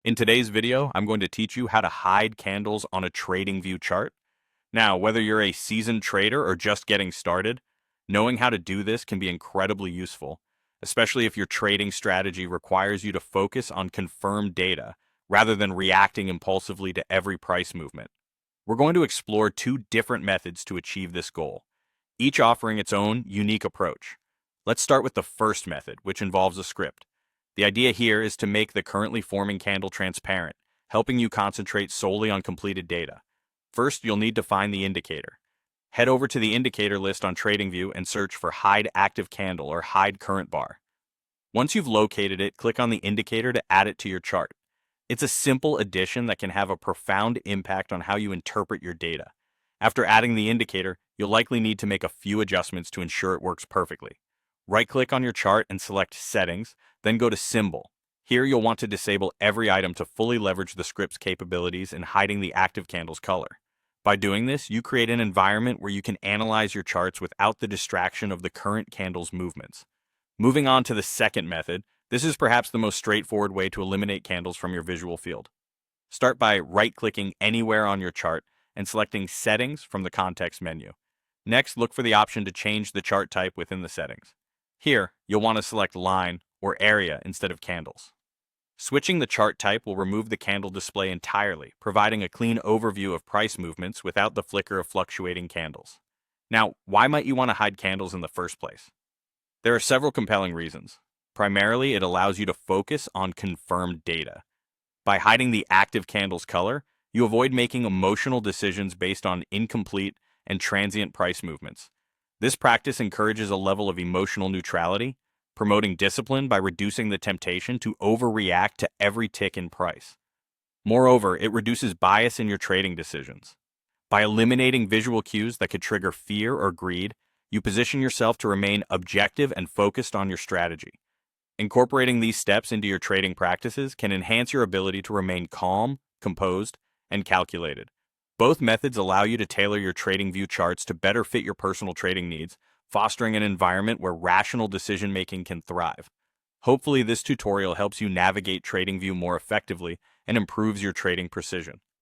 In today's video, I'm going to teach you how to hide candles on a TradingView chart. Now, whether you're a seasoned trader or just getting started, knowing how to do this can be incredibly useful, especially if your trading strategy requires you to focus on confirmed data rather than reacting impulsively to every price movement. We're going to explore two different methods to achieve this goal, each offering its own unique approach. Let's start with the first method, which involves a script. The idea here is to make the currently forming candle transparent, helping you concentrate solely on completed data. First, you'll need to find the indicator. Head over to the indicator list on TradingView and search for Hide Active Candle or Hide Current Bar. Once you've located it, click on the indicator to add it to your chart. It's a simple addition that can have a profound impact on how you interpret your data. After adding the indicator, you'll likely need to make a few adjustments to ensure it works perfectly. Right-click on your chart and select Settings, then go to Symbol. Here you'll want to disable every item to fully leverage the script's capabilities in hiding the active candle's color. By doing this, you create an environment where you can analyze your charts without the distraction of the current candle's movements. Moving on to the second method, this is perhaps the most straightforward way to eliminate candles from your visual field. Start by right-clicking anywhere on your chart and selecting Settings from the context menu. Next, look for the option to change the chart type within the settings. Here, you'll want to select line or area instead of candles. Switching the chart type will remove the candle display entirely, providing a clean overview of price movements without the flicker of fluctuating candles. Now, why might you want to hide candles in the first place? There are several compelling reasons. Primarily, it allows you to focus on confirmed data. By hiding the active candle's color, you avoid making emotional decisions based on incomplete and transient price movements. This practice encourages a level of emotional neutrality, promoting discipline by reducing the temptation to overreact to every tick in price. Moreover, it reduces bias in your trading decisions. By eliminating visual cues that could trigger fear or greed, you position yourself to remain objective and focused on your strategy. Incorporating these steps into your trading practices can enhance your ability to remain calm, composed, and calculated. Both methods allow you to tailor your TradingView charts to better fit your personal trading needs, fostering an environment where rational decision-making can thrive. Hopefully, this tutorial helps you navigate TradingView more effectively and improves your trading precision.